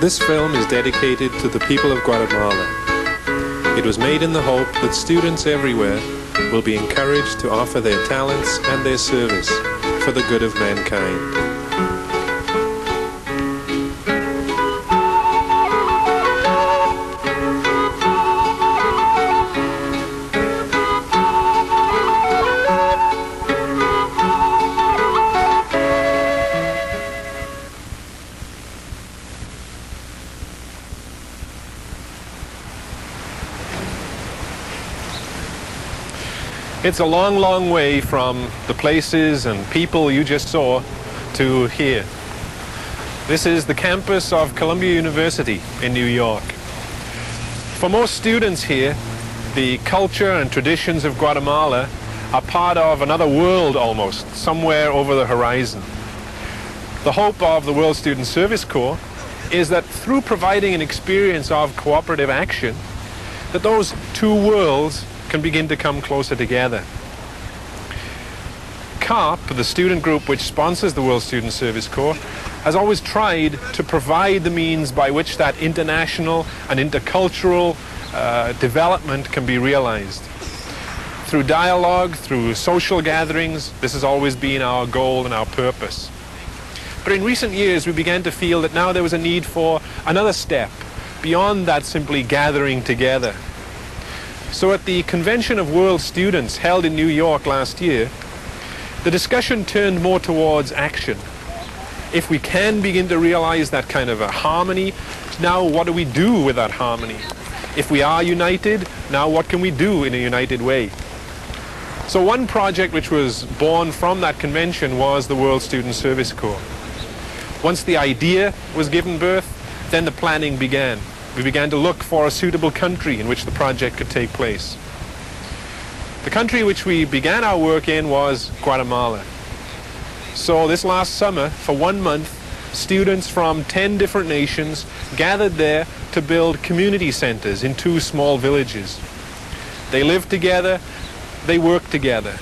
This film is dedicated to the people of Guatemala. It was made in the hope that students everywhere will be encouraged to offer their talents and their service for the good of mankind. It's a long, long way from the places and people you just saw to here. This is the campus of Columbia University in New York. For most students here, the culture and traditions of Guatemala are part of another world almost, somewhere over the horizon. The hope of the World Student Service Corps is that through providing an experience of cooperative action, that those two worlds can begin to come closer together. CARP, the student group which sponsors the World Student Service Corps, has always tried to provide the means by which that international and intercultural development can be realized. Through dialogue, through social gatherings, this has always been our goal and our purpose. But in recent years we began to feel that now there was a need for another step beyond that simply gathering together. So at the Convention of World Students held in New York last year, the discussion turned more towards action. If we can begin to realize that kind of a harmony, now what do we do with that harmony? If we are united, now what can we do in a united way? So one project which was born from that convention was the World Student Service Corps. Once the idea was given birth, then the planning began. We began to look for a suitable country in which the project could take place. The country which we began our work in was Guatemala. So this last summer, for 1 month, students from 10 different nations gathered there to build community centers in 2 small villages. They lived together, they worked together.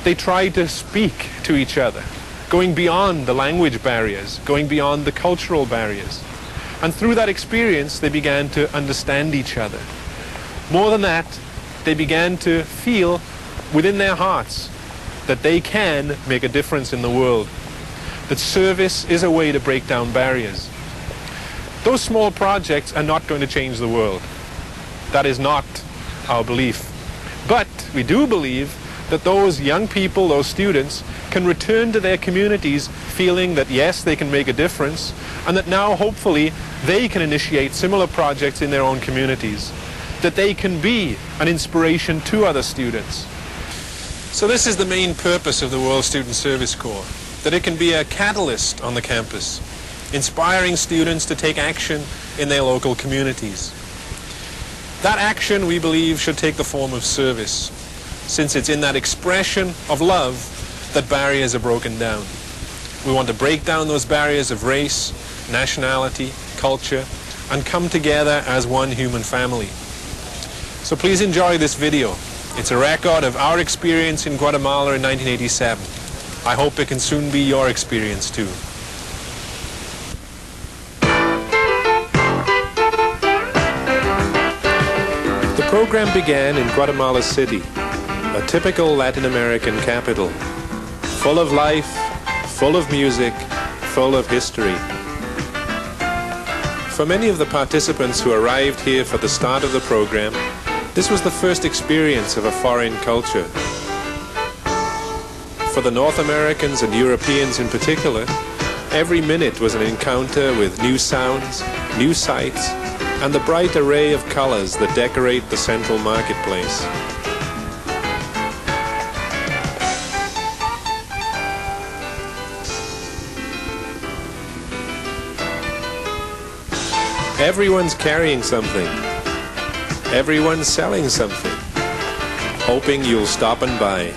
They tried to speak to each other, going beyond the language barriers, going beyond the cultural barriers. And through that experience, they began to understand each other. More than that, they began to feel within their hearts that they can make a difference in the world, that service is a way to break down barriers. Those small projects are not going to change the world. That is not our belief. But we do believe that those young people, those students, can return to their communities feeling that yes, they can make a difference, and that now hopefully they can initiate similar projects in their own communities, that they can be an inspiration to other students. So this is the main purpose of the World Student Service Corps, that it can be a catalyst on the campus, inspiring students to take action in their local communities. That action, we believe, should take the form of service, since it's in that expression of love that barriers are broken down. We want to break down those barriers of race, nationality, culture, and come together as one human family. So please enjoy this video. It's a record of our experience in Guatemala in 1987. I hope it can soon be your experience too. The program began in Guatemala City, a typical Latin American capital, full of life, full of music, full of history. For many of the participants who arrived here for the start of the program, this was the first experience of a foreign culture. For the North Americans and Europeans in particular, every minute was an encounter with new sounds, new sights, and the bright array of colors that decorate the central marketplace. Everyone's carrying something. Everyone's selling something, hoping you'll stop and buy.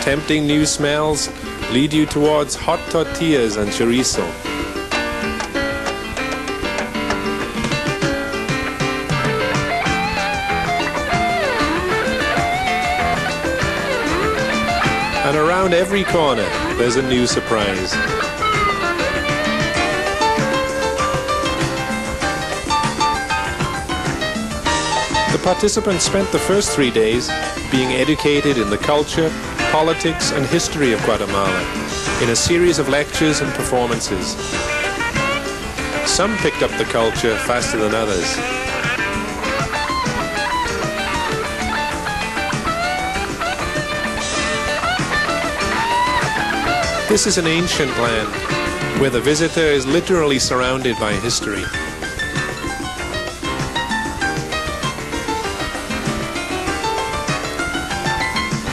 Tempting new smells lead you towards hot tortillas and chorizo. And around every corner, there's a new surprise. The participants spent the first 3 days being educated in the culture, politics and history of Guatemala in a series of lectures and performances. Some picked up the culture faster than others. This is an ancient land where the visitor is literally surrounded by history.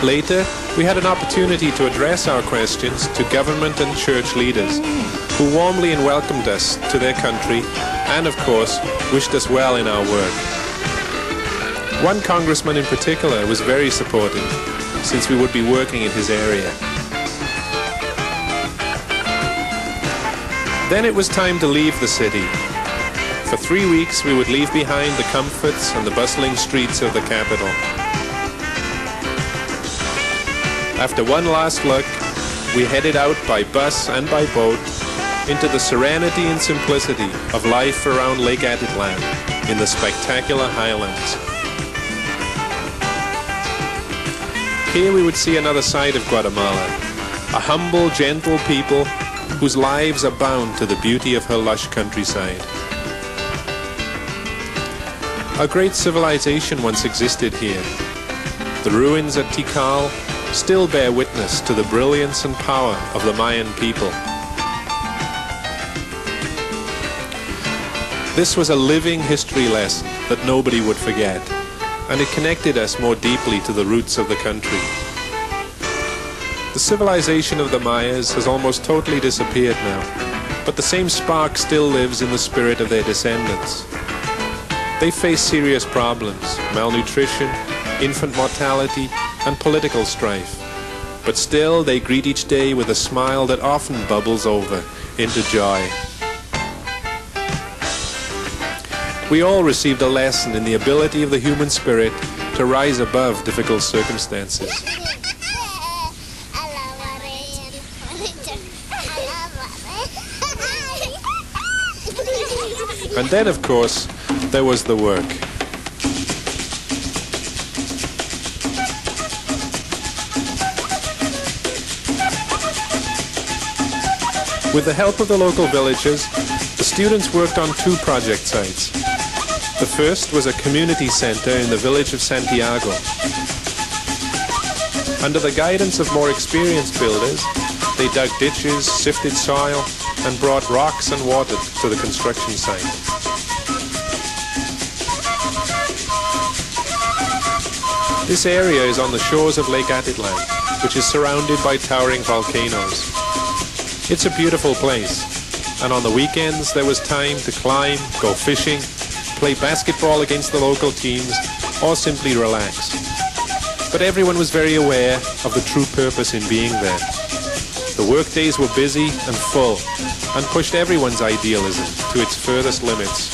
Later, we had an opportunity to address our questions to government and church leaders, who warmly welcomed us to their country and, of course, wished us well in our work. One congressman in particular was very supportive, since we would be working in his area. Then it was time to leave the city. For 3 weeks, we would leave behind the comforts and the bustling streets of the capital. After one last look, we headed out by bus and by boat into the serenity and simplicity of life around Lake Atitlan in the spectacular highlands. Here we would see another side of Guatemala, a humble, gentle people whose lives are bound to the beauty of her lush countryside. A great civilization once existed here. The ruins at Tikal still bear witness to the brilliance and power of the Mayan people. This was a living history lesson that nobody would forget, and it connected us more deeply to the roots of the country. The civilization of the Mayas has almost totally disappeared now, but the same spark still lives in the spirit of their descendants. They face serious problems: malnutrition, infant mortality, and political strife. But still, they greet each day with a smile that often bubbles over into joy. We all received a lesson in the ability of the human spirit to rise above difficult circumstances. And then, of course, there was the work. With the help of the local villagers, the students worked on 2 project sites. The first was a community center in the village of Santiago. Under the guidance of more experienced builders, they dug ditches, sifted soil, and brought rocks and water to the construction site. This area is on the shores of Lake Atitlan, which is surrounded by towering volcanoes. It's a beautiful place, and on the weekends there was time to climb, go fishing, play basketball against the local teams, or simply relax. But everyone was very aware of the true purpose in being there. The workdays were busy and full, and pushed everyone's idealism to its furthest limits.